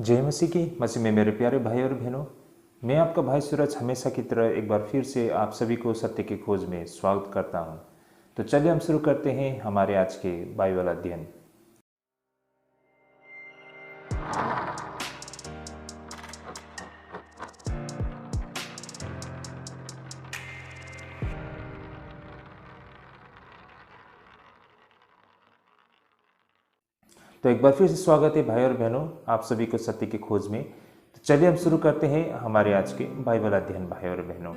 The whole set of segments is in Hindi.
जय मसीह की। मसीह में मेरे प्यारे भाई और बहनों, मैं आपका भाई सूरज हमेशा की तरह एक बार फिर से आप सभी को सत्य की खोज में स्वागत करता हूं। तो चलिए हम शुरू करते हैं हमारे आज के बाइबल अध्ययन। तो एक बार फिर से स्वागत है भाई और बहनों, आप सभी को सत्य की खोज में। तो चलिए हम शुरू करते हैं हमारे आज के बाइबल अध्ययन। भाई और बहनों,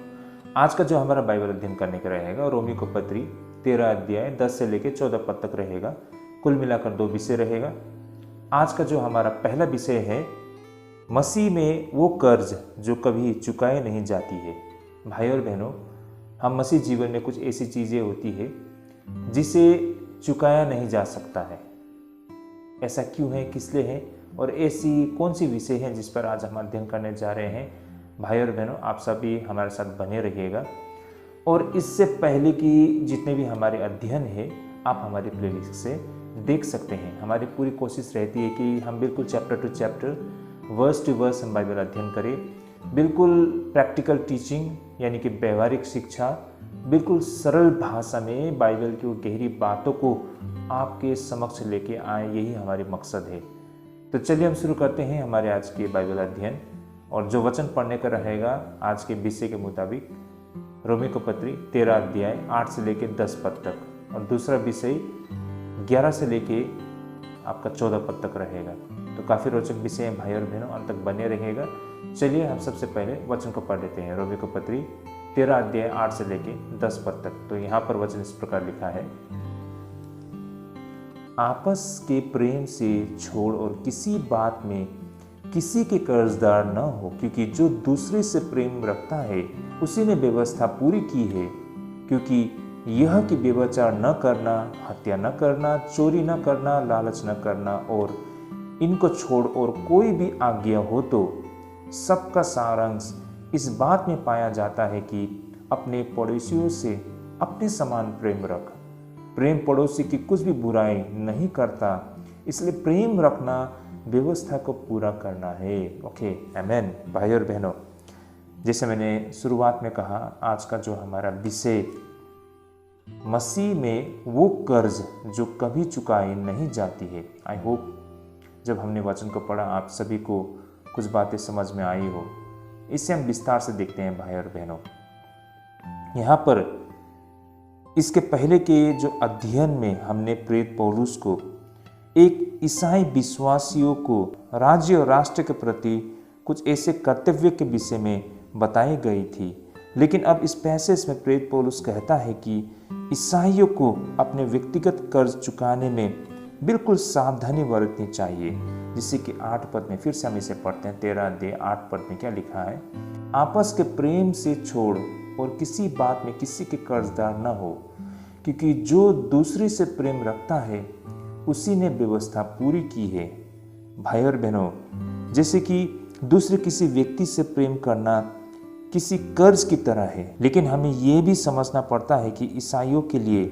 आज का जो हमारा बाइबल अध्ययन करने का रहेगा रोमी को पत्री 13 अध्याय 10 से लेकर 14 पद तक रहेगा। कुल मिलाकर 2 विषय रहेगा। आज का जो हमारा पहला विषय है मसीह में वो कर्ज जो कभी चुकाए नहीं जाती है। भाई और बहनों, हम मसीह जीवन में कुछ ऐसी चीज़ें होती है जिसे चुकाया नहीं जा सकता है। ऐसा क्यों है, किस लिए है और ऐसी कौन सी विषय है जिस पर आज हम अध्ययन करने जा रहे हैं। भाई और बहनों, आप सभी हमारे साथ बने रहिएगा। और इससे पहले कि जितने भी हमारे अध्ययन है आप हमारी प्लेलिस्ट से देख सकते हैं। हमारी पूरी कोशिश रहती है कि हम बिल्कुल chapter to chapter, verse to verse हम बाइबल अध्ययन करें। बिल्कुल प्रैक्टिकल टीचिंग यानी कि व्यवहारिक शिक्षा, बिल्कुल सरल भाषा में बाइबल की गहरी बातों को आपके समक्ष लेके आए, यही हमारी मकसद है। तो चलिए हम शुरू करते हैं हमारे आज के बाइबल अध्ययन। और जो वचन पढ़ने का रहेगा आज के विषय के मुताबिक रोमी को पत्री 13 अध्याय 8 से लेके 10 पद तक, और दूसरा विषय 11 से लेके आपका 14 पद तक रहेगा। तो काफ़ी रोचक विषय है भाई और बहनों, अंत तक बने रहेगा। चलिए हम सबसे पहले वचन को पढ़ लेते हैं। रोमी को पत्री 13 अध्याय 8 से लेके 10 पद तक। तो यहाँ पर वचन इस प्रकार लिखा है, आपस के प्रेम से छोड़ और किसी बात में किसी के कर्जदार न हो, क्योंकि जो दूसरे से प्रेम रखता है उसी ने व्यवस्था पूरी की है। क्योंकि यह कि व्यभिचार न करना, हत्या न करना, चोरी न करना, लालच न करना और इनको छोड़ और कोई भी आज्ञा हो तो सबका सारांश इस बात में पाया जाता है कि अपने पड़ोसियों से अपने समान प्रेम रख। प्रेम पड़ोसी की कुछ भी बुराई नहीं करता, इसलिए प्रेम रखना व्यवस्था को पूरा करना है। ओके, आमेन। भाई और बहनों, जैसे मैंने शुरुआत में कहा, आज का जो हमारा विषय मसीह में वो कर्ज जो कभी चुकाई नहीं जाती है। आई होप जब हमने वचन को पढ़ा आप सभी को कुछ बातें समझ में आई हो। इसे हम विस्तार से देखते हैं भाई और बहनों। यहाँ पर इसके पहले के जो अध्ययन में हमने प्रेरित पौलुस को एक ईसाई विश्वासियों को राज्य और राष्ट्र के प्रति कुछ ऐसे कर्तव्य के विषय में बताई गई थी। लेकिन अब इस पैसेज में प्रेरित पौलुस कहता है कि ईसाइयों को अपने व्यक्तिगत कर्ज चुकाने में बिल्कुल सावधानी बरतनी चाहिए। जिससे कि 8 पद में फिर से हम इसे पढ़ते हैं। 13 अध्याय 8 पद में क्या लिखा है, आपस के प्रेम से छोड़ और किसी बात में किसी के कर्जदार न हो, क्योंकि जो दूसरे से प्रेम रखता है उसी ने व्यवस्था पूरी की है। भाई और बहनों, जैसे कि दूसरे किसी व्यक्ति से प्रेम करना किसी कर्ज की तरह है, लेकिन हमें यह भी समझना पड़ता है कि ईसाइयों के लिए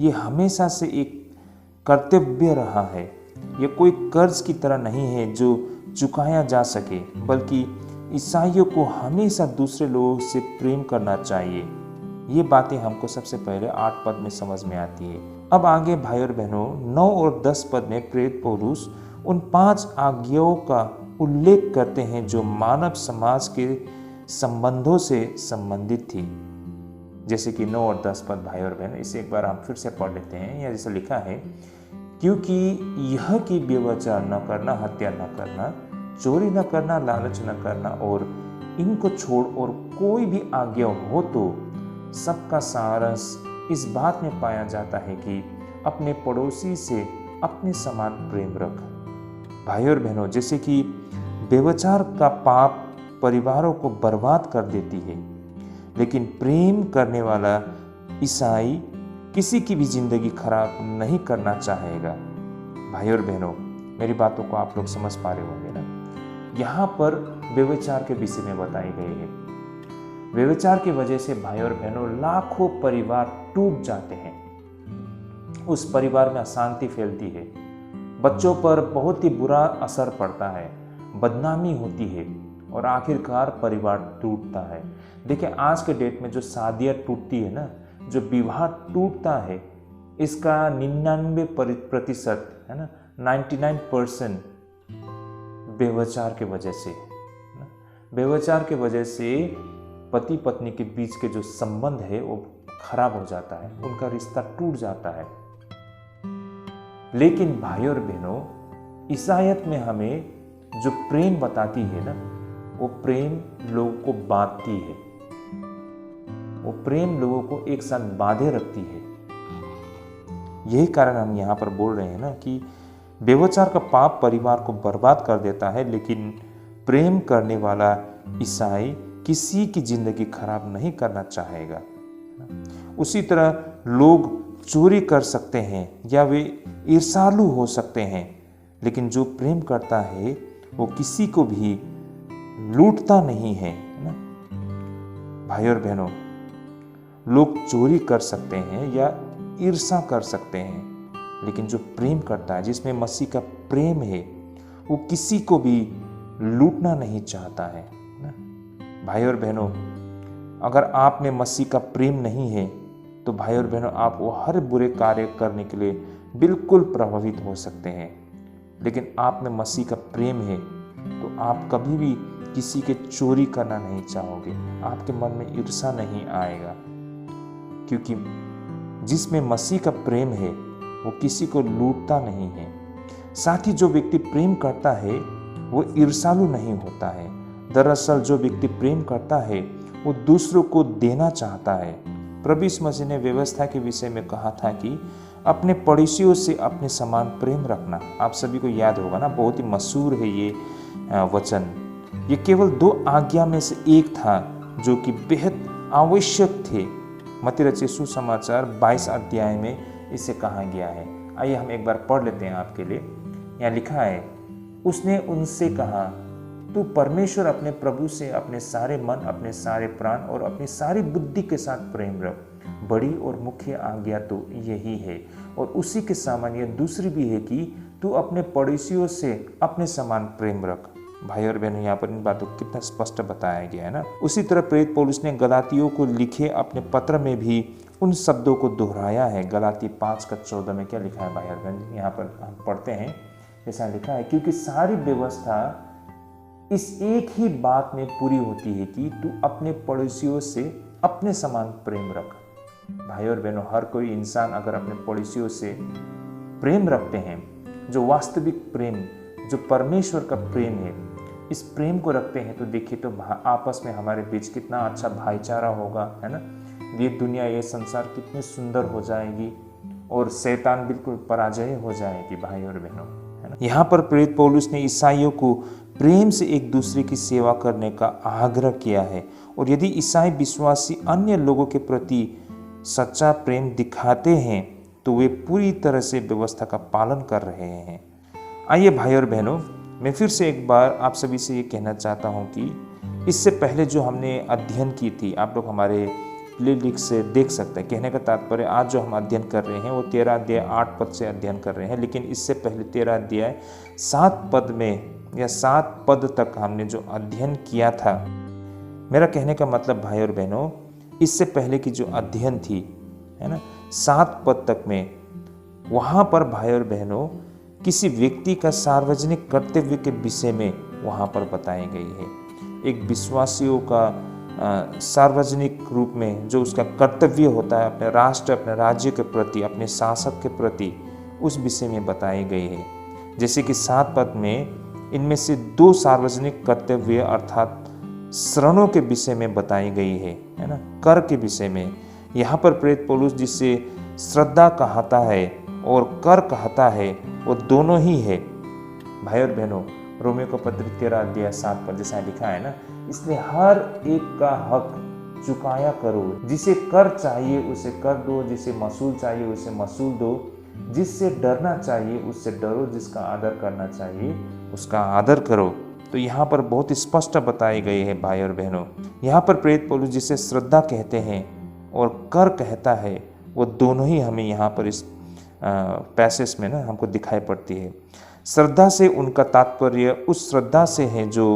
ये हमेशा से एक कर्तव्य रहा है। यह कोई कर्ज की तरह नहीं है जो चुकाया जा सके, बल्कि ईसाइयों को हमेशा दूसरे लोगों से प्रेम करना चाहिए। ये बातें हमको सबसे पहले 8 पद में समझ में आती है। अब आगे भाई और बहनों 9 और 10 पद में प्रेरित पौलुस उन 5 आज्ञाओं का उल्लेख करते हैं जो मानव समाज के संबंधों से संबंधित थी। जैसे कि 9 और 10 पद भाई और बहन, इसे एक बार हम फिर से पढ़ लेते हैं। यह जैसे लिखा है, क्योंकि यह कि व्यभिचार न करना, हत्या न करना, चोरी न करना, लालच न करना और इनको छोड़ और कोई भी आज्ञा हो तो सबका सारांश इस बात में पाया जाता है कि अपने पड़ोसी से अपने समान प्रेम रख। भाई और बहनों, जैसे कि व्यभिचार का पाप परिवारों को बर्बाद कर देती है, लेकिन प्रेम करने वाला ईसाई किसी की भी जिंदगी खराब नहीं करना चाहेगा। भाई और बहनों, मेरी बातों को आप लोग समझ पा रहे होंगे ना। यहाँ पर व्यभिचार के विषय में बताई गई है। व्यभिचार की वजह से भाई और बहनों लाखों परिवार टूट जाते हैं। उस परिवार में अशांति फैलती है, बच्चों पर बहुत ही बुरा असर पड़ता है, बदनामी होती है और आखिरकार परिवार टूटता है। देखिए आज के डेट में जो शादियाँ टूटती है ना, जो विवाह टूटता है, इसका 99% है ना, 99% व्यभिचार के वजह से, व्यभिचार के वजह से पति पत्नी के बीच के जो संबंध है वो खराब हो जाता है, उनका रिश्ता टूट जाता है। लेकिन भाई और बहनों, ईसाईयत में हमें जो प्रेम बताती है ना, वो प्रेम लोगों को बांधती है, वो प्रेम लोगों को एक साथ बांधे रखती है। यही कारण हम यहाँ पर बोल रहे हैं ना कि व्यभिचार का पाप परिवार को बर्बाद कर देता है, लेकिन प्रेम करने वाला ईसाई किसी की जिंदगी खराब नहीं करना चाहेगा। उसी तरह लोग चोरी कर सकते हैं या वे ईर्ष्यालु हो सकते हैं, लेकिन जो प्रेम करता है वो किसी को भी लूटता नहीं है ना। भाई और बहनों, लोग चोरी कर सकते हैं या ईर्ष्या कर सकते हैं, लेकिन जो प्रेम करता है, जिसमें मसीह का प्रेम है, वो किसी को भी लूटना नहीं चाहता है ना। भाई और बहनों, अगर आप में मसीह का प्रेम नहीं है तो भाई और बहनों, आप वो हर बुरे कार्य करने के लिए बिल्कुल प्रभावित हो सकते हैं। लेकिन आप में मसीह का प्रेम है तो आप कभी भी किसी के चोरी करना नहीं चाहोगे, आपके मन में ईर्ष्या नहीं आएगा, क्योंकि जिसमें मसीह का प्रेम है वो किसी को लूटता नहीं है। साथ ही जो व्यक्ति प्रेम करता है वो ईर्ष्यालु नहीं होता है। दरअसल जो व्यक्ति प्रेम करता है वो दूसरों को देना चाहता है। प्रभु यीशु मसीह ने व्यवस्था के विषय में कहा था कि अपने पड़ोसियों से अपने समान प्रेम रखना। आप सभी को याद होगा ना, बहुत ही मशहूर है ये वचन। ये केवल 2 आज्ञा में से एक था जो कि बेहद आवश्यक थे। मत्ती रचित सुसमाचार 22 अध्याय में इसे कहा गया है। आइए हम एक बार पढ़ लेते हैं आपके लिए। यहाँ लिखा है, उसने उनसे कहा, तू परमेश्वर अपने प्रभु से अपने सारे मन, अपने सारे प्राण और अपनी सारी बुद्धि के साथ प्रेम रख। बड़ी और मुख्य आज्ञा तो यही है, और उसी के समान यह दूसरी भी है कि तू अपने पड़ोसियों से अपने समान प्रेम रख। भाई और बहनों, यहाँ पर इन बातों को कितना स्पष्ट बताया गया है ना। उसी तरह प्रेरित पौलुस ने गलातियों को लिखे अपने पत्र में भी उन शब्दों को दोहराया है। गलाती 5:14 में क्या लिखा है भाई और बहन, यहाँ पर हम पढ़ते हैं, ऐसा लिखा है, क्योंकि सारी व्यवस्था इस एक ही बात में पूरी होती है कि तू अपने पड़ोसियों से अपने समान प्रेम रख। भाई और बहनों, हर कोई इंसान अगर अपने पड़ोसियों से प्रेम रखते हैं, जो वास्तविक प्रेम, जो परमेश्वर का प्रेम है, इस प्रेम को रखते हैं, तो देखिए तो आपस में हमारे बीच कितना अच्छा भाईचारा होगा, है ना। ये दुनिया, ये संसार कितनी सुंदर हो जाएगी और शैतान बिल्कुल पराजय हो जाएगी भाई और बहनों, है ना। यहाँ पर प्रेरित पौलुस ने ईसाइयों को प्रेम से एक दूसरे की सेवा करने का आग्रह किया है, और यदि ईसाई विश्वासी अन्य लोगों के प्रति सच्चा प्रेम दिखाते हैं तो वे पूरी तरह से व्यवस्था का पालन कर रहे हैं। आइए भाई और बहनों, मैं फिर से एक बार आप सभी से ये कहना चाहता हूँ कि इससे पहले जो हमने अध्ययन की थी, आप लोग हमारे प्लेलिस्ट से देख सकते हैं। कहने का तात्पर्य, आज जो हम अध्ययन कर रहे हैं वो 13 अध्याय 8 पद से अध्ययन कर रहे हैं, लेकिन इससे पहले 13 अध्याय 7 पद में या 7 पद तक हमने जो अध्ययन किया था। मेरा कहने का मतलब भाई और बहनों, इससे पहले की जो अध्ययन थी, है ना, 7 पद तक में, वहाँ पर भाई और बहनों किसी व्यक्ति का सार्वजनिक कर्तव्य के विषय में वहाँ पर बताई गई है। एक विश्वासियों का सार्वजनिक रूप में जो उसका कर्तव्य होता है अपने राष्ट्र, अपने राज्य के प्रति, अपने शासक के प्रति, उस विषय में बताई गई है। जैसे कि 7 पद में इनमें से 2 सार्वजनिक कर्तव्य अर्थात शरणों के विषय में बताई गई है ना, कर के विषय में। यहाँ पर प्रेरित पौलुस जिसे श्रद्धा कहता है और कर कहता है, वो दोनों ही है। भाई और बहनों, रोमियो का पत्र 13 अध्याय 7 पर जैसा लिखा है ना, इसलिए हर एक का हक चुकाया करो, जिसे कर चाहिए उसे कर दो, जिसे महसूल चाहिए उसे महसूल दो, जिससे डरना चाहिए उससे डरो, जिसका आदर करना चाहिए उसका आदर करो। तो यहाँ पर बहुत स्पष्ट बताए गए हैं भाई और बहनों। यहाँ पर प्रेरित पौलुस जिसे श्रद्धा कहते हैं और कर कहता है, वो दोनों ही हमें यहाँ पर इस पैसेज में ना हमको दिखाई पड़ती है। श्रद्धा से उनका तात्पर्य उस श्रद्धा से है जो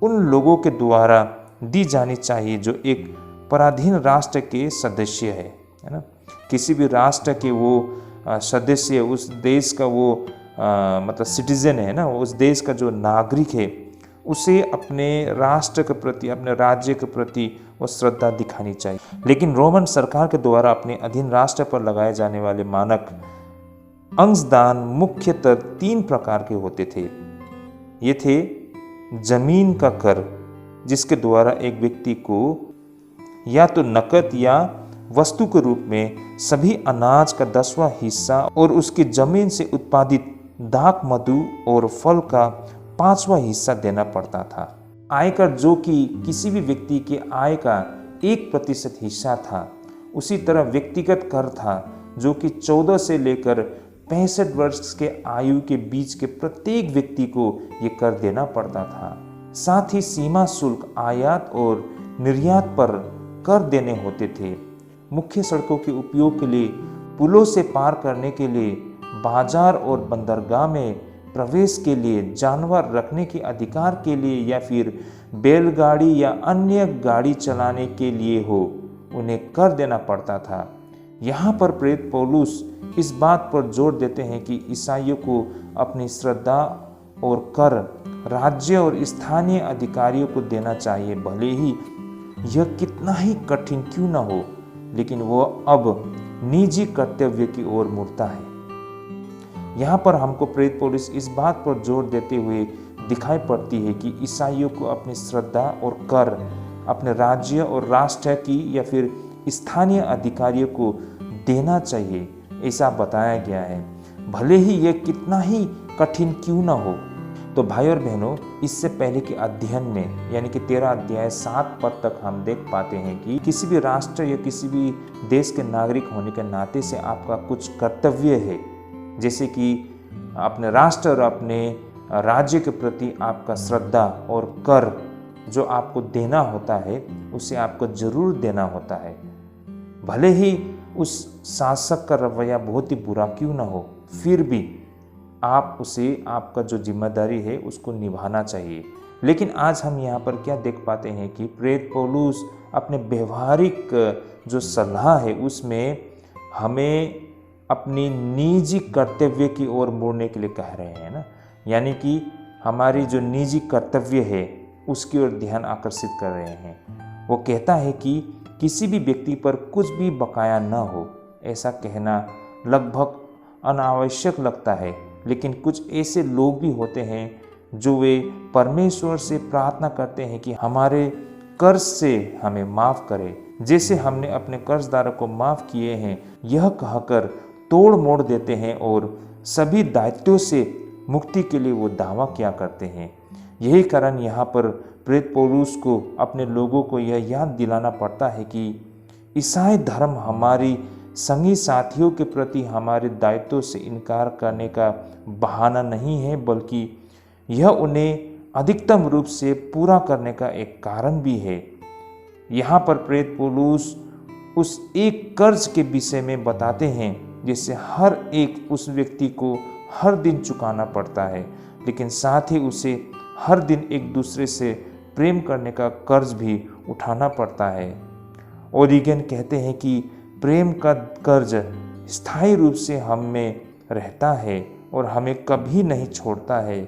उन लोगों के द्वारा दी जानी चाहिए जो एक पराधीन राष्ट्र के सदस्य है ना। किसी भी राष्ट्र के वो सदस्य, उस देश का वो मतलब सिटीजन है ना, उस देश का जो नागरिक है, उसे अपने राष्ट्र के प्रति, अपने राज्य के प्रति वो श्रद्धा दिखानी चाहिए। लेकिन रोमन सरकार के द्वारा अपने अधीन राष्ट्र पर लगाए जाने वाले मानक अंशदान मुख्यतः 3 प्रकार के होते थे। ये थे जमीन का कर, जिसके द्वारा एक व्यक्ति को या तो नकद या वस्तु के रूप में सभी अनाज का 10वां हिस्सा और उसकी जमीन से उत्पादित दाख, मधु और फल का 5वां हिस्सा देना पड़ता था। आयकर, जो कि किसी भी व्यक्ति के आय का 1% हिस्सा था। उसी तरह व्यक्तिगत कर था, जो कि 14 से लेकर 65 वर्ष के आयु के बीच के प्रत्येक व्यक्ति को ये कर देना पड़ता था। साथ ही सीमा शुल्क, आयात और निर्यात पर कर देने होते थे। मुख्य सड़कों के उपयोग के लिए, पुलों से पार करने के लिए, बाजार और बंदरगाह में प्रवेश के लिए, जानवर रखने के अधिकार के लिए या फिर बैलगाड़ी या अन्य गाड़ी चलाने के लिए हो, उन्हें कर देना पड़ता था। यहाँ पर प्रेरित पौलुस इस बात पर जोर देते हैं कि ईसाइयों को अपनी श्रद्धा और कर राज्य और स्थानीय अधिकारियों को देना चाहिए, भले ही यह कितना ही कठिन क्यों न हो, लेकिन वह अब निजी कर्तव्य की ओर मुड़ता है। यहाँ पर हमको प्रेरित पौलुस इस बात पर जोर देते हुए दिखाई पड़ती है कि ईसाइयों को अपनी श्रद्धा और कर अपने राज्य और राष्ट्र की या फिर स्थानीय अधिकारियों को देना चाहिए, ऐसा बताया गया है, भले ही यह कितना ही कठिन क्यों ना हो। तो भाई और बहनों, इससे पहले के अध्ययन में यानी कि 13 अध्याय 7 पद तक हम देख पाते हैं कि किसी भी राष्ट्र या किसी भी देश के नागरिक होने के नाते से आपका कुछ कर्तव्य है, जैसे कि अपने राष्ट्र और अपने राज्य के प्रति आपका श्रद्धा और कर जो आपको देना होता है, उसे आपको जरूर देना होता है, भले ही उस शासक का रवैया बहुत ही बुरा क्यों ना हो, फिर भी आप उसे, आपका जो जिम्मेदारी है उसको निभाना चाहिए। लेकिन आज हम यहाँ पर क्या देख पाते हैं कि प्रेरित पौलुस अपने व्यवहारिक जो सलाह है उसमें हमें अपनी निजी कर्तव्य की ओर मुड़ने के लिए कह रहे हैं ना, यानी कि हमारी जो निजी कर्तव्य है उसकी ओर ध्यान आकर्षित कर रहे हैं। वो कहता है कि किसी भी व्यक्ति पर कुछ भी बकाया न हो, ऐसा कहना लगभग अनावश्यक लगता है, लेकिन कुछ ऐसे लोग भी होते हैं जो वे परमेश्वर से प्रार्थना करते हैं कि हमारे कर्ज से हमें माफ़ करे, जैसे हमने अपने कर्जदारों को माफ़ किए हैं, यह कहकर तोड़ मोड़ देते हैं और सभी दायित्वों से मुक्ति के लिए वो दावा किया करते हैं। यही कारण यहाँ पर प्रेरित पौलुस को अपने लोगों को यह याद दिलाना पड़ता है कि ईसाई धर्म हमारी संगी साथियों के प्रति हमारे दायित्वों से इनकार करने का बहाना नहीं है, बल्कि यह उन्हें अधिकतम रूप से पूरा करने का एक कारण भी है। यहाँ पर प्रेरित पौलुस उस एक कर्ज के विषय में बताते हैं जिससे हर एक उस व्यक्ति को हर दिन चुकाना पड़ता है, लेकिन साथ ही उसे हर दिन एक दूसरे से प्रेम करने का कर्ज भी उठाना पड़ता है। ओरिगन कहते हैं कि प्रेम का कर्ज स्थायी रूप से हम में रहता है और हमें कभी नहीं छोड़ता है।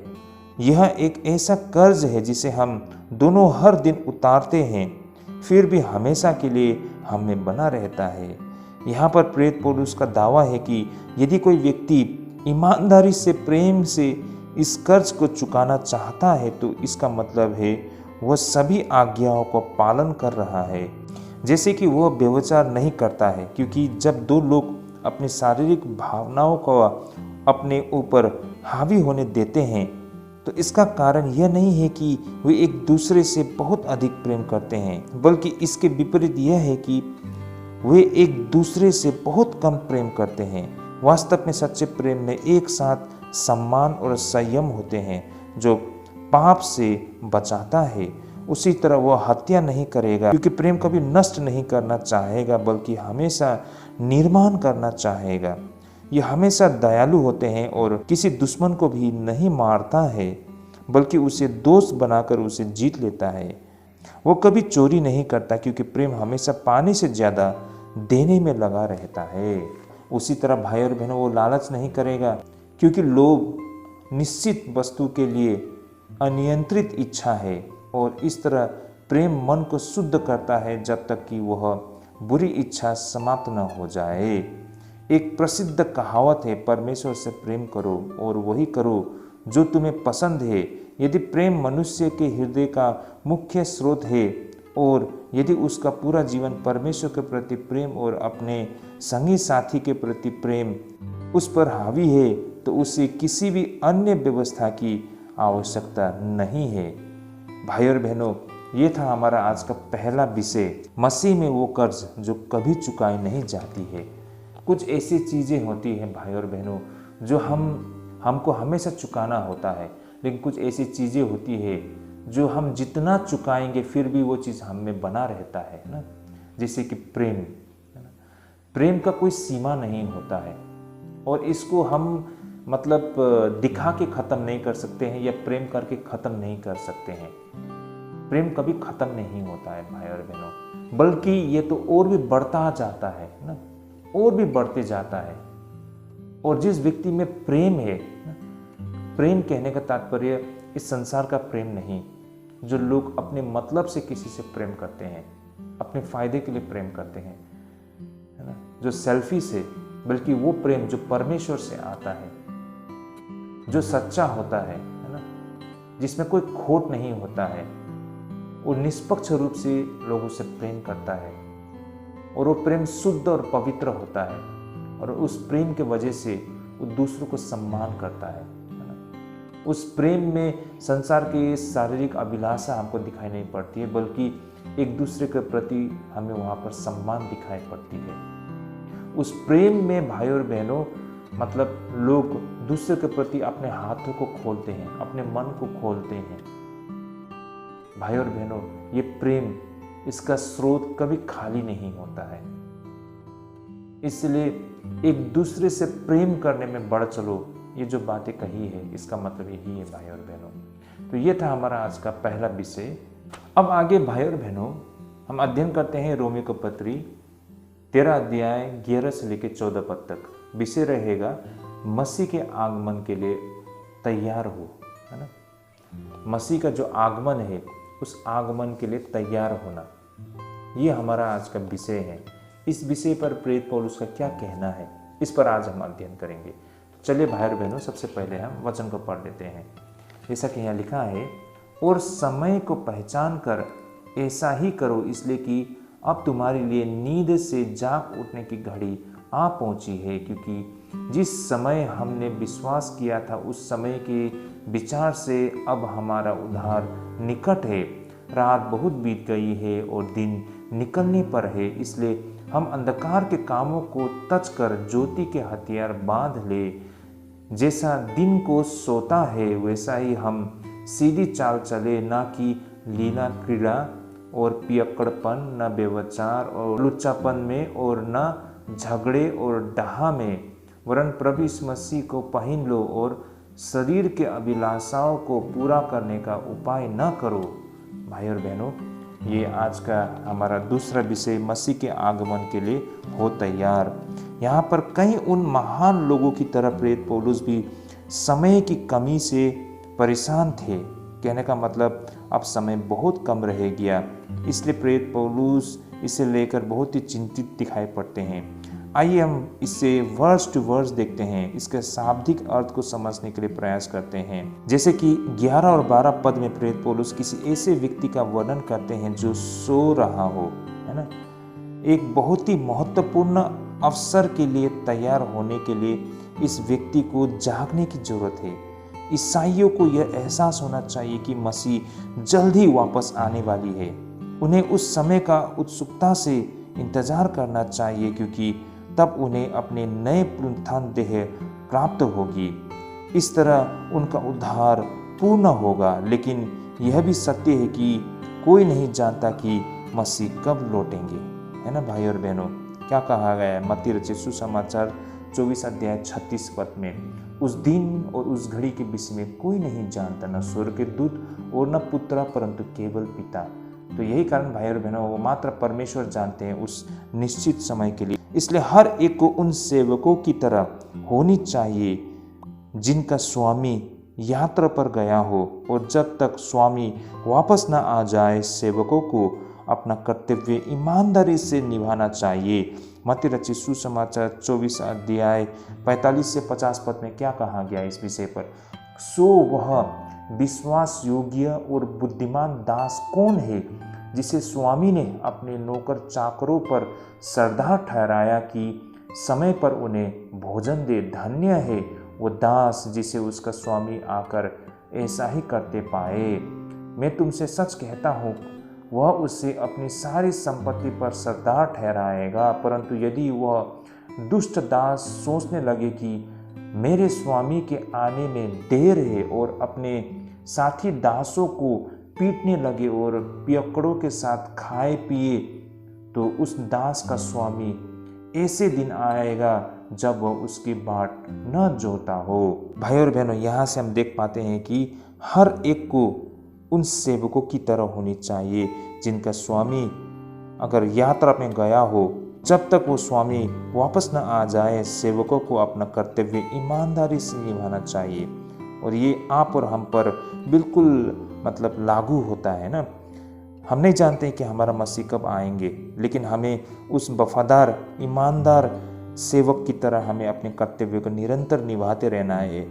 यह एक ऐसा कर्ज है जिसे हम दोनों हर दिन उतारते हैं, फिर भी हमेशा के लिए हम में बना रहता है। यहाँ पर प्रेरित पौलुस का दावा है कि यदि कोई व्यक्ति ईमानदारी से, प्रेम से इस कर्ज को चुकाना चाहता है, तो इसका मतलब है वह सभी आज्ञाओं को पालन कर रहा है, जैसे कि वह व्यभिचार नहीं करता है, क्योंकि जब दो लोग अपनी शारीरिक भावनाओं को अपने ऊपर हावी होने देते हैं तो इसका कारण यह नहीं है कि वे एक दूसरे से बहुत अधिक प्रेम करते हैं, बल्कि इसके विपरीत यह है कि वे एक दूसरे से बहुत कम प्रेम करते हैं। वास्तव में सच्चे प्रेम में एक साथ सम्मान और संयम होते हैं, जो पाप से बचाता है। उसी तरह वह हत्या नहीं करेगा, क्योंकि प्रेम कभी नष्ट नहीं करना चाहेगा, बल्कि हमेशा निर्माण करना चाहेगा। ये हमेशा दयालु होते हैं और किसी दुश्मन को भी नहीं मारता है, बल्कि उसे दोस्त बनाकर उसे जीत लेता है। वो कभी चोरी नहीं करता, क्योंकि प्रेम हमेशा पाने से ज़्यादा देने में लगा रहता है। उसी तरह भाई और बहनों, वो लालच नहीं करेगा, क्योंकि लोभ निश्चित वस्तु के लिए अनियंत्रित इच्छा है, और इस तरह प्रेम मन को शुद्ध करता है जब तक कि वह बुरी इच्छा समाप्त न हो जाए। एक प्रसिद्ध कहावत है, परमेश्वर से प्रेम करो और वही करो जो तुम्हें पसंद है। यदि प्रेम मनुष्य के हृदय का मुख्य स्रोत है, और यदि उसका पूरा जीवन परमेश्वर के प्रति प्रेम और अपने संगी साथी के प्रति प्रेम उस पर हावी है, तो उसे किसी भी अन्य व्यवस्था की आवश्यकता नहीं है। भाई और बहनों, ये था हमारा आज का पहला विषय, मसीह में वो कर्ज जो कभी चुकाई नहीं जाती है। कुछ ऐसी चीज़ें होती हैं भाई और बहनों जो हमको हमेशा चुकाना होता है, लेकिन कुछ ऐसी चीज़ें होती है जो हम जितना चुकाएंगे फिर भी वो चीज़ हम में बना रहता है ना। जैसे कि प्रेम, है ना। प्रेम का कोई सीमा नहीं होता है, और इसको हम मतलब दिखा के ख़त्म नहीं कर सकते हैं, या प्रेम करके ख़त्म नहीं कर सकते हैं। प्रेम कभी ख़त्म नहीं होता है भाई और बहनों, बल्कि ये तो और भी बढ़ता जाता है ना, और भी बढ़ते जाता है। और जिस व्यक्ति में प्रेम है ना, प्रेम कहने का तात्पर्य इस संसार का प्रेम नहीं, जो लोग अपने मतलब से किसी से प्रेम करते हैं, अपने फायदे के लिए प्रेम करते हैं, है ना, जो सेल्फिश है, बल्कि वो प्रेम जो परमेश्वर से आता है, जो सच्चा होता है ना, जिसमें कोई खोट नहीं होता है, वो निष्पक्ष रूप से लोगों से प्रेम करता है, और वो प्रेम शुद्ध और पवित्र होता है, और उस प्रेम के वजह से वो दूसरों को सम्मान करता है ना। उस प्रेम में संसार की शारीरिक अभिलाषा हमको दिखाई नहीं पड़ती है, बल्कि एक दूसरे के प्रति हमें वहाँ पर सम्मान दिखाई पड़ती है। उस प्रेम में भाई और बहनों, मतलब लोग दूसरे के प्रति अपने हाथों को खोलते हैं, अपने मन को खोलते हैं। भाई और बहनों, ये प्रेम, इसका स्रोत कभी खाली नहीं होता है। इसलिए एक दूसरे से प्रेम करने में बढ़ चलो, ये जो बातें कही है इसका मतलब यही है भाई और बहनों। तो ये था हमारा आज का पहला विषय। अब आगे भाई और बहनों हम अध्ययन करते हैं रोमियो को पत्री 13 अध्याय 11 से लेकर 14 पद तक। विषय रहेगा मसीह के आगमन के लिए तैयार हो, है ना। मसीह का जो आगमन है, उस आगमन के लिए तैयार होना, ये हमारा आज का विषय है। इस विषय पर प्रेरित पौलुस का क्या कहना है, इस पर आज हम अध्ययन करेंगे। चलिए भाई और बहनों, सबसे पहले हम वचन को पढ़ लेते हैं। जैसा कि यहाँ लिखा है, और समय को पहचान कर ऐसा ही करो, इसलिए कि अब तुम्हारे लिए नींद से जाग उठने की घड़ी आ पहुंची है, क्योंकि जिस समय हमने विश्वास किया था उस समय के विचार से अब हमारा उद्धार निकट है। रात बहुत बीत गई है और दिन निकलने पर है, इसलिए हम अंधकार के कामों को तज कर ज्योति के हथियार बांध ले। जैसा दिन को सोता है वैसा ही हम सीधी चाल चले, ना कि लीला क्रीड़ा और पियक्कड़पन, न व्यभिचार और लुच्चापन में, और न झगड़े और डाहा में, वरन प्रभु यीशु मसीह को पहन लो और शरीर के अभिलाषाओं को पूरा करने का उपाय न करो। भाई और बहनों, ये आज का हमारा दूसरा विषय, मसीह के आगमन के लिए हो तैयार। यहाँ पर कई उन महान लोगों की तरह प्रेरित पौलुस भी समय की कमी से परेशान थे। कहने का मतलब अब समय बहुत कम रह गया, इसलिए प्रेरित पौलुस इसे लेकर बहुत ही चिंतित दिखाई पड़ते हैं। आइए हम इसे वर्स टू वर्स देखते हैं, इसके शाब्दिक अर्थ को समझने के लिए प्रयास करते हैं। जैसे कि 11 और 12 पद में प्रेरित पौलुस किसी ऐसे व्यक्ति का वर्णन करते हैं जो सो रहा हो, है ना। एक बहुत ही महत्वपूर्ण अवसर के लिए तैयार होने के लिए इस व्यक्ति को जागने की जरूरत है। ईसाइयों को यह एहसास होना चाहिए कि मसीह जल्द ही वापस आने वाली है। उन्हें उस समय का उत्सुकता से इंतजार करना चाहिए, क्योंकि तब उन्हें अपने नए पुनरुत्थान देह प्राप्त होगी। इस तरह उनका उद्धार पूर्ण होगा। लेकिन यह भी सत्य है कि कोई नहीं जानता कि मसीह कब लौटेंगे, है ना भाई और बहनों। क्या कहा गया है मत्ती रचित सुसमाचार 24 अध्याय 36 पद में, उस दिन और उस घड़ी के विषय में कोई नहीं जानता, न स्वर्ग के दूत और न पुत्र, परंतु केवल पिता। तो यही कारण भाई और बहनों, वो मात्र परमेश्वर जानते हैं उस निश्चित समय के लिए। इसलिए हर एक को उन सेवकों की तरह होनी चाहिए जिनका स्वामी यात्रा पर गया हो, और जब तक स्वामी वापस न आ जाए सेवकों को अपना कर्तव्य ईमानदारी से निभाना चाहिए। मत्ती रचित सुसमाचार 24 अध्याय 45 से 50 पद में क्या कहा गया इस विषय पर? सो वह विश्वास योग्य और बुद्धिमान दास कौन है जिसे स्वामी ने अपने नौकर चाकरों पर सरदार ठहराया कि समय पर उन्हें भोजन दे। धन्य है वो दास जिसे उसका स्वामी आकर ऐसा ही करते पाए। मैं तुमसे सच कहता हूँ, वह उसे अपनी सारी संपत्ति पर सरदार ठहराएगा। परंतु यदि वह दुष्ट दास सोचने लगे कि मेरे स्वामी के आने में देर है, और अपने साथी दासों को पीटने लगे और पियक्कड़ों के साथ खाए पिए, तो उस दास का स्वामी ऐसे दिन आएगा जब वह उसकी बाट न जोता हो। भाई और बहनों, यहाँ से हम देख पाते हैं कि हर एक को उन सेवकों की तरह होनी चाहिए जिनका स्वामी अगर यात्रा में गया हो, जब तक वो स्वामी वापस न आ जाए सेवकों को अपना कर्तव्य ईमानदारी से निभाना चाहिए। और ये आप और हम पर बिल्कुल लागू होता है ना। हम नहीं जानते कि हमारा मसीह कब आएंगे, लेकिन हमें उस वफादार ईमानदार सेवक की तरह हमें अपने कर्तव्य को निरंतर निभाते रहना है।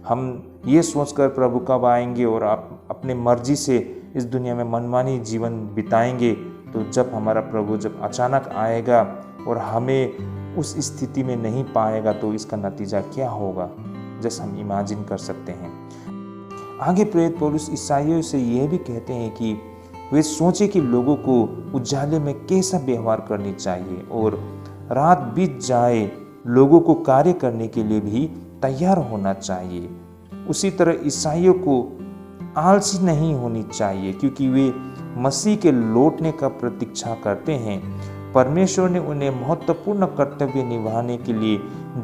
हम ये सोचकर प्रभु कब आएंगे और आप अपने मर्जी से इस दुनिया में मनमानी जीवन बिताएंगे, तो जब हमारा प्रभु जब अचानक आएगा और हमें उस स्थिति में नहीं पाएगा, तो इसका नतीजा क्या होगा, जैसा हम इमेजिन कर सकते हैं। आगे प्रेरित पौलुस ईसाइयों से यह भी कहते हैं कि वे सोचे कि लोगों को उजाले में कैसा व्यवहार करनी चाहिए, और रात बीत जाए लोगों को कार्य करने के लिए भी तैयार होना चाहिए। उसी तरह ईसाइयों को आलसी नहीं होनी चाहिए, क्योंकि वे मसीह के लौटने का प्रतीक्षा करते हैं। परमेश्वर ने उन्हें महत्वपूर्ण कर्तव्य निभाने के लिए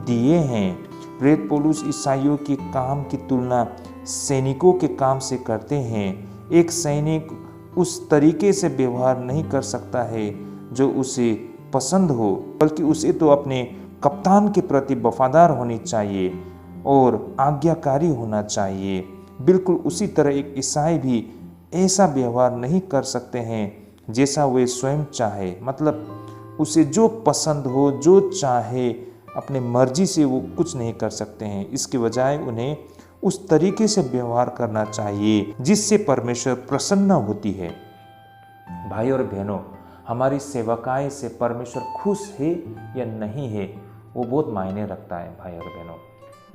दिए हैं। प्रेरित पौलुस ईसाइयों के काम की तुलना सैनिकों के काम से करते हैं। एक सैनिक उस तरीके से व्यवहार नहीं कर सकता है जो उसे पसंद हो, बल्कि उसे तो अपने कप्तान के प्रति वफादार होनी चाहिए और आज्ञाकारी होना चाहिए। बिल्कुल उसी तरह एक ईसाई भी ऐसा व्यवहार नहीं कर सकते हैं जैसा वे स्वयं चाहे, उसे जो पसंद हो, जो चाहे, अपने मर्जी से वो कुछ नहीं कर सकते हैं। इसके बजाय उन्हें उस तरीके से व्यवहार करना चाहिए जिससे परमेश्वर प्रसन्न होती है। भाई और बहनों, हमारी सेवकाई से परमेश्वर खुश है या नहीं है, वो बहुत मायने रखता है। भाई और बहनों,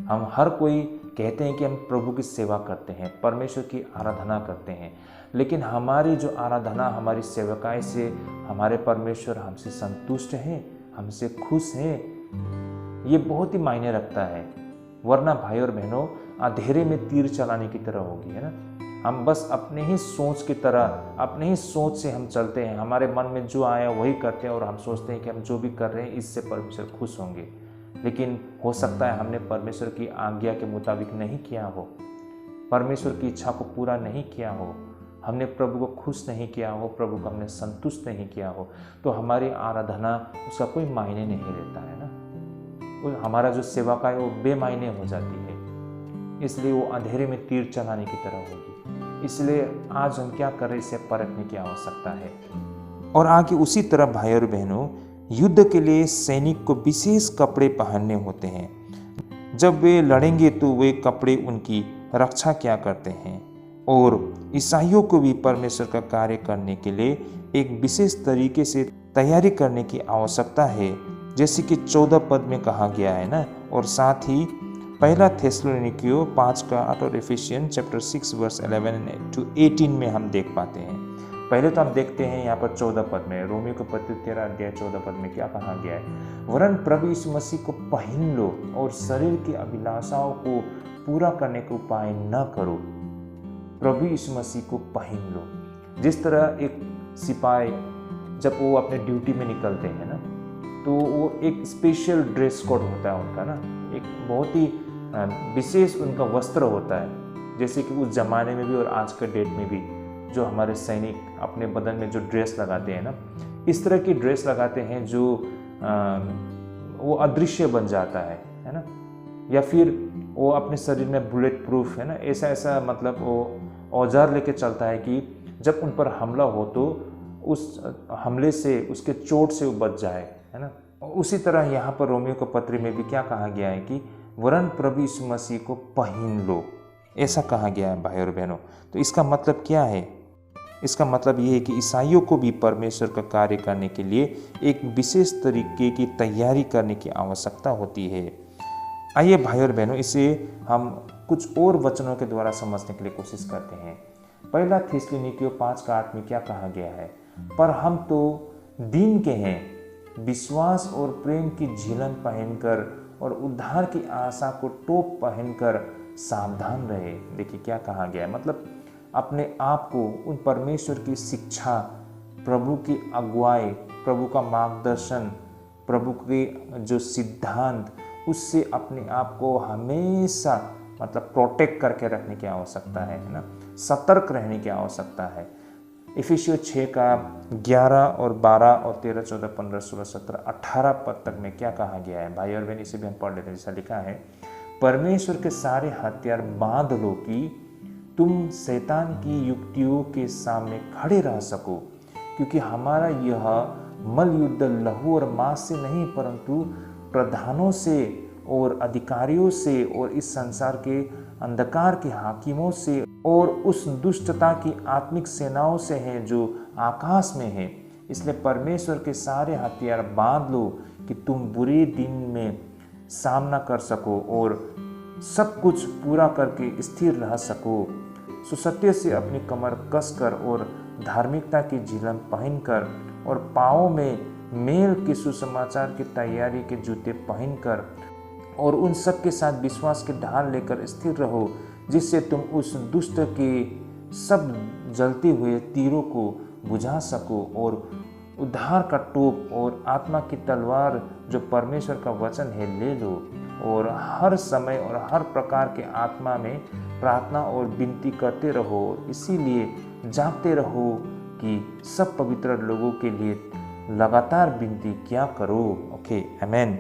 हम हर कोई कहते हैं कि हम प्रभु की सेवा करते हैं, परमेश्वर की आराधना करते हैं, लेकिन हमारी जो आराधना, हमारी सेवकाई से हमारे परमेश्वर हमसे संतुष्ट हैं, हमसे खुश हैं, ये बहुत ही मायने रखता है। वरना भाई और बहनों, अंधेरे में तीर चलाने की तरह होगी, है ना। हम बस अपने ही सोच की तरह, अपने ही सोच से हम चलते हैं, हमारे मन में जो आया वही करते हैं, और हम सोचते हैं कि हम जो भी कर रहे हैं इससे परमेश्वर खुश होंगे। लेकिन हो सकता है हमने परमेश्वर की आज्ञा के मुताबिक नहीं किया हो, परमेश्वर की इच्छा को पूरा नहीं किया हो, हमने प्रभु को खुश नहीं किया हो, प्रभु को हमने संतुष्ट नहीं किया हो, तो हमारी आराधना उसका कोई मायने नहीं रहता है ना। हमारा जो सेवा का है वो बेमायने हो जाती है, इसलिए वो अंधेरे में तीर चलाने की तरह होगी। इसलिए आज हम क्या कर रहे हैं इसे परखने की आवश्यकता है। और आगे उसी तरह भाई और बहनों, युद्ध के लिए सैनिक को विशेष कपड़े पहनने होते हैं। जब वे लड़ेंगे तो वे कपड़े उनकी रक्षा क्या करते हैं। और ईसाइयों को भी परमेश्वर का कार्य करने के लिए एक विशेष तरीके से तैयारी करने की आवश्यकता है, जैसे कि 14 पद में कहा गया है ना। और साथ ही पहला थेसलोनिकियों 5:8 और एफिशियन चैप्टर 6 वर्स 11 to 18 में हम देख पाते हैं। पहले तो हम देखते हैं यहाँ पर 14 पद में, रोमियो के पत्र 13 अध्याय 14 पद में क्या कहा गया है। वरन प्रभु यीशु मसीह को पहन लो और शरीर की अभिलाषाओं को पूरा करने का उपाय न करो। प्रभु यीशु मसीह को पहन लो। जिस तरह एक सिपाही जब वो अपने ड्यूटी में निकलते हैं ना, तो वो एक स्पेशल ड्रेस कोड होता है उनका ना, एक बहुत ही विशेष उनका वस्त्र होता है। जैसे कि उस जमाने में भी और आज के डेट में भी जो हमारे सैनिक अपने बदन में जो ड्रेस लगाते हैं ना, इस तरह की ड्रेस लगाते हैं जो वो अदृश्य बन जाता है ना, या फिर वो अपने शरीर में बुलेट प्रूफ है ना, ऐसा मतलब वो औजार लेके चलता है कि जब उन पर हमला हो तो उस हमले से, उसके चोट से वो बच जाए, है ना। उसी तरह यहाँ पर रोमियो के पत्री में भी क्या कहा गया है कि वरन प्रभु यीशु मसीह को पहन लो, ऐसा कहा गया है भाई और बहनों। तो इसका मतलब क्या है? इसका मतलब ये है कि ईसाइयों को भी परमेश्वर का कार्य करने के लिए एक विशेष तरीके की तैयारी करने की आवश्यकता होती है। आइए भाई और बहनों, इसे हम कुछ और वचनों के द्वारा समझने के लिए कोशिश करते हैं। पहला थिस्सलुनीकियों 5:8 में क्या कहा गया है? पर हम तो दिन के हैं, विश्वास और प्रेम की झिलम पहनकर और उद्धार की आशा को टोप पहनकर सावधान रहे। देखिए क्या कहा गया है, मतलब अपने आप को उन परमेश्वर की शिक्षा, प्रभु की अगुवाई, प्रभु का मार्गदर्शन, प्रभु के जो सिद्धांत, उससे अपने आप को हमेशा मतलब प्रोटेक्ट करके रखने की आवश्यकता है ना, सतर्क रहने की आवश्यकता है। इफिसियों 6:11 और 12 और 13, 14, 15, 16, 17, 18 पद तक में क्या कहा गया है भाई और बहन, इसे भी हम पढ़ लेते हैं। जैसा लिखा है, परमेश्वर के सारे हथियार बांध लो कि तुम शैतान की युक्तियों के सामने खड़े रह सको, क्योंकि हमारा यह मल युद्ध लहू और मांस से नहीं परंतु प्रधानों से और अधिकारियों से और इस संसार के अंधकार के हाकिमों से और उस दुष्टता की आत्मिक सेनाओं से है जो आकाश में है। इसलिए परमेश्वर के सारे हथियार बांध लो कि तुम बुरे दिन में सामना कर सको और सब कुछ पूरा करके स्थिर रह सको। सुसत्य से अपनी कमर कसकर और धार्मिकता की झिलम पहनकर और पाँवों में मेल के सुसमाचार की तैयारी के जूते पहनकर और उन सब के साथ विश्वास के ढाल लेकर स्थिर रहो, जिससे तुम उस दुष्ट के सब जलते हुए तीरों को बुझा सको और उद्धार का टोप और आत्मा की तलवार जो परमेश्वर का वचन है ले लो, और हर समय और हर प्रकार के आत्मा में प्रार्थना और विनती करते रहो, इसीलिए जागते रहो कि सब पवित्र लोगों के लिए लगातार विनती क्या करो। ओके, आमेन।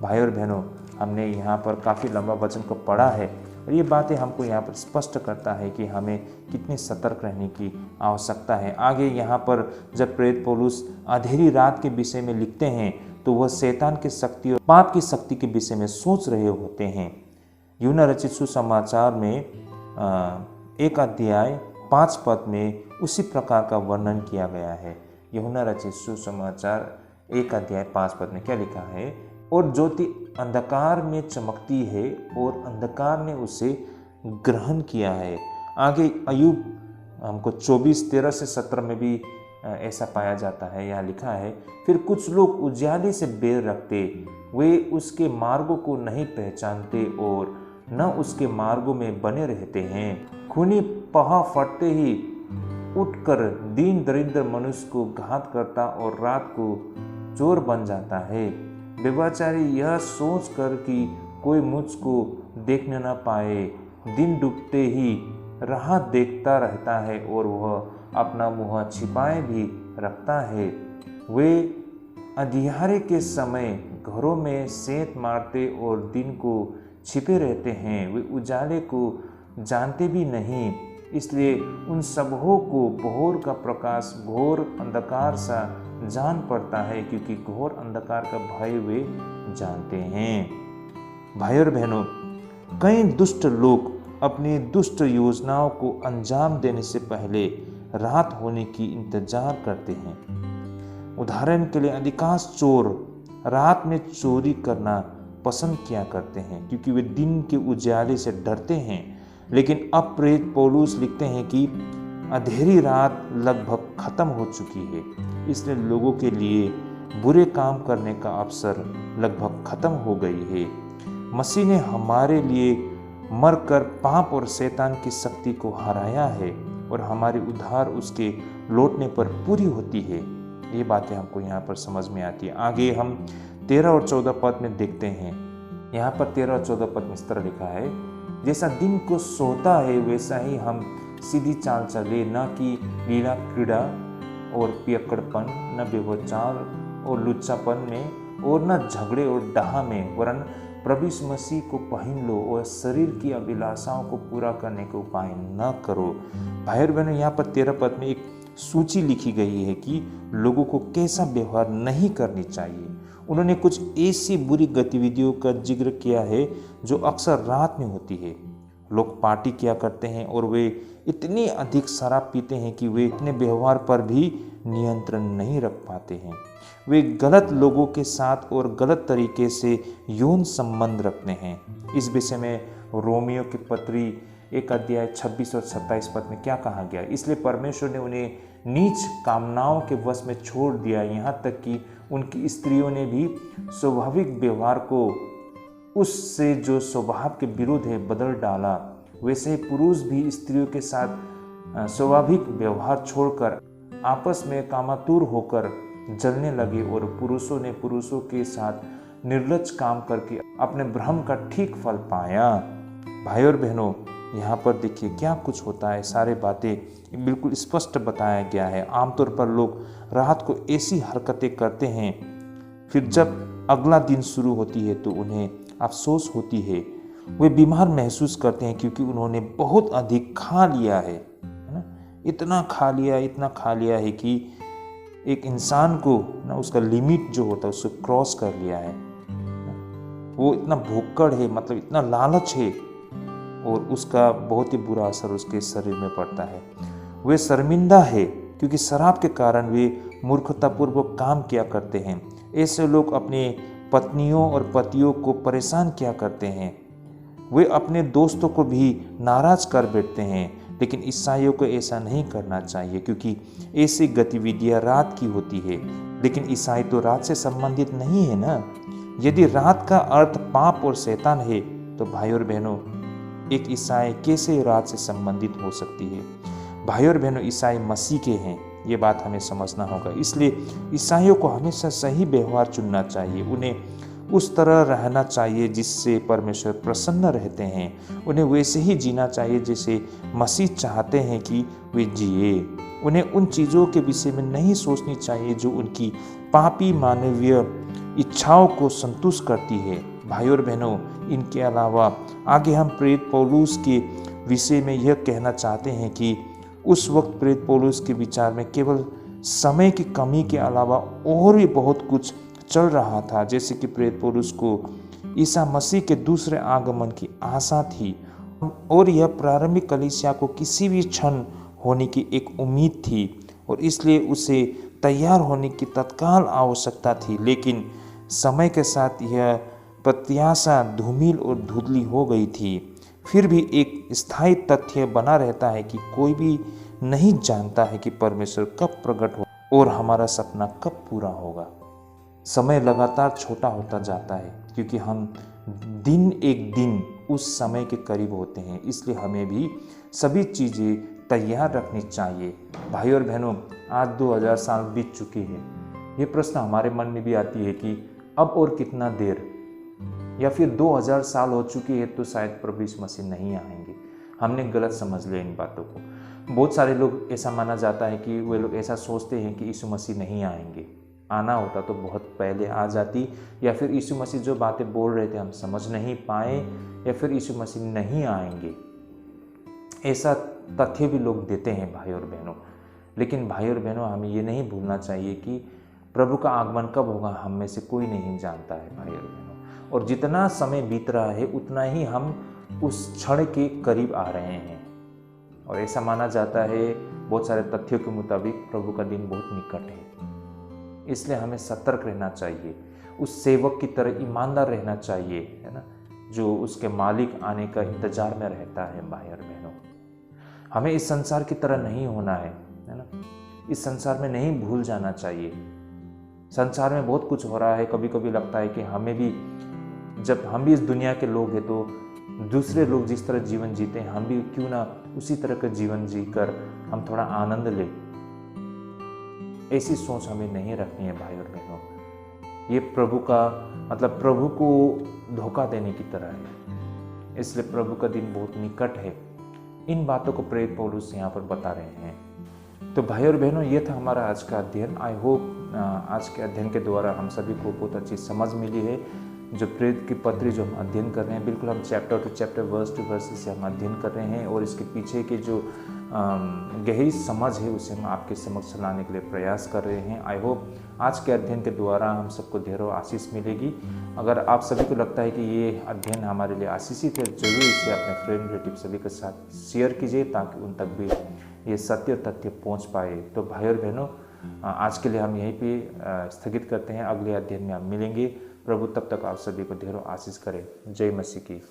भाई और बहनों, हमने यहाँ पर काफ़ी लंबा वचन को पढ़ा है और ये बातें हमको यहाँ पर स्पष्ट करता है कि हमें कितने सतर्क रहने की आवश्यकता है। आगे यहाँ पर जब प्रेरित पौलुस अंधेरी रात के विषय में लिखते हैं तो वह शैतान की शक्ति और पाप की शक्ति के विषय में सोच रहे होते हैं। यूहन्ना रचित सुसमाचार में 1 अध्याय 5 पद में उसी प्रकार का वर्णन किया गया है। यूहन्ना रचित सुसमाचार 1 अध्याय 5 पद में क्या लिखा है? और ज्योति अंधकार में चमकती है और अंधकार ने उसे ग्रहण किया है। आगे अय्यूब हमको 24:13 से 17 में भी ऐसा पाया जाता है। यहाँ लिखा है, फिर कुछ लोग उजियाले से बैर रखते, वे उसके मार्गों को नहीं पहचानते और न उसके मार्गों में बने रहते हैं। खूनी पहा फटते ही उठकर दीन दरिद्र मनुष्य को घात करता और रात को चोर बन जाता है। व्यभिचारी यह सोच कर कि कोई मुझको देखने न पाए, दिन डूबते ही राह देखता रहता है और वह अपना मुँह छिपाए भी रखता है। वे अंधियारे के समय घरों में सेंध मारते और दिन को छिपे रहते हैं। वे उजाले को जानते भी नहीं, इसलिए उन सबों को भोर का प्रकाश घोर अंधकार सा जान पड़ता है, क्योंकि घोर अंधकार का भय वे जानते हैं। भाई और बहनों, कई दुष्ट लोग अपनी दुष्ट योजनाओं को अंजाम देने से पहले रात होने की इंतजार करते हैं। उदाहरण के लिए अधिकांश चोर रात में चोरी करना पसंद किया करते हैं, क्योंकि वे दिन के उजाले से डरते हैं। लेकिन अब प्रेरित पौलुस लिखते हैं कि अंधेरी रात लगभग खत्म हो चुकी है, इसलिए लोगों के लिए बुरे काम करने का अवसर लगभग खत्म हो गई है। मसीह ने हमारे लिए मरकर पाप और शैतान की शक्ति को हराया है और हमारी उद्धार उसके लौटने पर पूरी होती है। ये बातें हमको यहाँ पर समझ में आती है। आगे हम 13 और 14 पद में देखते हैं। यहाँ पर 13 और 14 पद में इस तरह लिखा है, जैसा दिन को सोता है वैसा ही हम सीधी चाल चले, न कि लीला क्रीड़ा और पियक्कड़पन, न व्यभिचार और लुच्चापन में, और न झगड़े और डाह में, वरन प्रभु यीशु मसीह को पहन लो और शरीर की अभिलाषाओं को पूरा करने के उपाय न करो। भाई और बहनों, यहाँ पर 13 पद में एक सूची लिखी गई है कि लोगों को कैसा व्यवहार नहीं करनी चाहिए। उन्होंने कुछ ऐसी बुरी गतिविधियों का जिक्र किया है जो अक्सर रात में होती है। लोग पार्टी किया करते हैं और वे इतनी अधिक शराब पीते हैं कि वे अपने व्यवहार पर भी नियंत्रण नहीं रख पाते हैं। वे गलत लोगों के साथ और गलत तरीके से यौन संबंध रखते हैं। इस विषय में रोमियो की पत्री 1 अध्याय 26 और 27 पद में क्या कहा गया, इसलिए परमेश्वर ने उन्हें नीच कामनाओं के वश में छोड़ दिया, यहाँ तक कि उनकी स्त्रियों ने भी स्वाभाविक व्यवहार को उससे जो स्वभाव के विरुद्ध है बदल डाला। वैसे ही पुरुष भी स्त्रियों के साथ स्वाभाविक व्यवहार छोड़कर आपस में कामातुर होकर जलने लगे, और पुरुषों ने पुरुषों के साथ निर्लज्ज काम करके अपने भ्रम का ठीक फल पाया। भाई और बहनों, यहाँ पर देखिए क्या कुछ होता है। सारे बातें बिल्कुल स्पष्ट बताया गया है। आमतौर पर लोग रात को ऐसी हरकतें करते हैं, फिर जब अगला दिन शुरू होती है तो उन्हें अफसोस होती है। वे बीमार महसूस करते हैं क्योंकि उन्होंने बहुत अधिक खा लिया है ना, इतना खा लिया है कि एक इंसान को ना उसका लिमिट जो होता है उसको क्रॉस कर लिया है। वो इतना भुक्कड़ है, मतलब इतना लालच है, और उसका बहुत ही बुरा असर उसके शरीर में पड़ता है। वे शर्मिंदा है क्योंकि शराब के कारण वे मूर्खतापूर्वक काम किया करते हैं। ऐसे लोग अपने पत्नियों और पतियों को परेशान किया करते हैं। वे अपने दोस्तों को भी नाराज कर बैठते हैं, लेकिन ईसाइयों को ऐसा नहीं करना चाहिए क्योंकि ऐसी गतिविधियां रात की होती है। लेकिन ईसाई तो रात से संबंधित नहीं है ना। यदि रात का अर्थ पाप और शैतान है तो भाई और बहनों, एक ईसाई कैसे रात से संबंधित हो सकती है। भाई और बहनों, ईसाई मसीह के हैं, ये बात हमें समझना होगा। इसलिए ईसाइयों को हमेशा सही व्यवहार चुनना चाहिए। उन्हें उस तरह रहना चाहिए जिससे परमेश्वर प्रसन्न रहते हैं। उन्हें वैसे ही जीना चाहिए जैसे मसीह चाहते हैं कि वे जिए। उन्हें उन चीज़ों के विषय में नहीं सोचनी चाहिए जो उनकी पापी मानवीय इच्छाओं को संतुष्ट करती है। भाई और बहनों, इनके अलावा आगे हम प्रेरित पौलुस के विषय में यह कहना चाहते हैं कि उस वक्त प्रेरित पौलुस के विचार में केवल समय की कमी के अलावा और भी बहुत कुछ चल रहा था। जैसे कि प्रेरित पौलुस को ईसा मसीह के दूसरे आगमन की आशा थी, और यह प्रारंभिक कलीसिया को किसी भी क्षण होने की एक उम्मीद थी, और इसलिए उसे तैयार होने की तत्काल आवश्यकता थी। लेकिन समय के साथ यह प्रत्याशा धूमिल और धुंधली हो गई थी। फिर भी एक स्थायी तथ्य बना रहता है कि कोई भी नहीं जानता है कि परमेश्वर कब प्रकट हो और हमारा सपना कब पूरा होगा। समय लगातार छोटा होता जाता है क्योंकि हम दिन एक दिन उस समय के करीब होते हैं। इसलिए हमें भी सभी चीज़ें तैयार रखनी चाहिए। भाई और बहनों, आज 2000 साल बीत चुके हैं। ये प्रश्न हमारे मन में भी आती है कि अब और कितना देर, या फिर 2000 साल हो चुके हैं तो शायद प्रभु यीशु मसीह नहीं आएंगे। हमने गलत समझ लिया इन बातों को। बहुत सारे लोग ऐसा माना जाता है कि वे लोग ऐसा सोचते हैं कि यीशु मसीह नहीं आएंगे। आना होता तो बहुत पहले आ जाती, या फिर यीशु मसीह जो बातें बोल रहे थे हम समझ नहीं पाए, या फिर यीशु मसीह नहीं आएंगे, ऐसा तथ्य भी लोग देते हैं भाई और बहनों। लेकिन भाई और बहनों, हमें ये नहीं भूलना चाहिए कि प्रभु का आगमन कब होगा हम में से कोई नहीं जानता है भाई और बहनों। और जितना समय बीत रहा है उतना ही हम उस क्षण के करीब आ रहे हैं। और ऐसा माना जाता है बहुत सारे तथ्यों के मुताबिक प्रभु का दिन बहुत निकट है। इसलिए हमें सतर्क रहना चाहिए, उस सेवक की तरह ईमानदार रहना चाहिए, है ना, जो उसके मालिक आने का इंतजार में रहता है। भाई और बहनों, हमें इस संसार की तरह नहीं होना है ना। इस संसार में नहीं भूल जाना चाहिए। संसार में बहुत कुछ हो रहा है। कभी कभी लगता है कि हमें भी, जब हम भी इस दुनिया के लोग हैं तो दूसरे लोग जिस तरह जीवन जीते हैं हम भी क्यों ना उसी तरह का जीवन जीकर हम थोड़ा आनंद लें। ऐसी सोच हमें नहीं रखनी है भाई और बहनों। ये प्रभु का मतलब प्रभु को धोखा देने की तरह है, इसलिए प्रभु का दिन बहुत निकट है। इन बातों को प्रेरित पौलुस यहाँ पर बता रहे हैं। तो भाई और बहनों, ये था हमारा आज का अध्ययन। आई होप आज के अध्ययन के द्वारा हम सभी को बहुत अच्छी समझ मिली है। जो प्रेरित की पत्री जो हम अध्ययन कर रहे हैं, बिल्कुल हम chapter to chapter, verse to verse से हम अध्ययन कर रहे हैं और इसके पीछे के जो गहरी समझ है उसे हम आपके समक्ष लाने के लिए प्रयास कर रहे हैं। आई होप आज के अध्ययन के द्वारा हम सबको ढेरों आशीष मिलेगी। अगर आप सभी को लगता है कि ये अध्ययन हमारे लिए आशीषित है, जरूर इसे अपने फ्रेंड रिलेटिव सभी के साथ शेयर कीजिए ताकि उन तक भी ये सत्य और तथ्य पहुँच पाए। तो भाई और बहनों, आज के लिए हम यहीं पे स्थगित करते हैं। अगले अध्ययन में हम मिलेंगे। प्रभु तब तक आप सभी को ढेरों आशीष करे। जय मसीह की।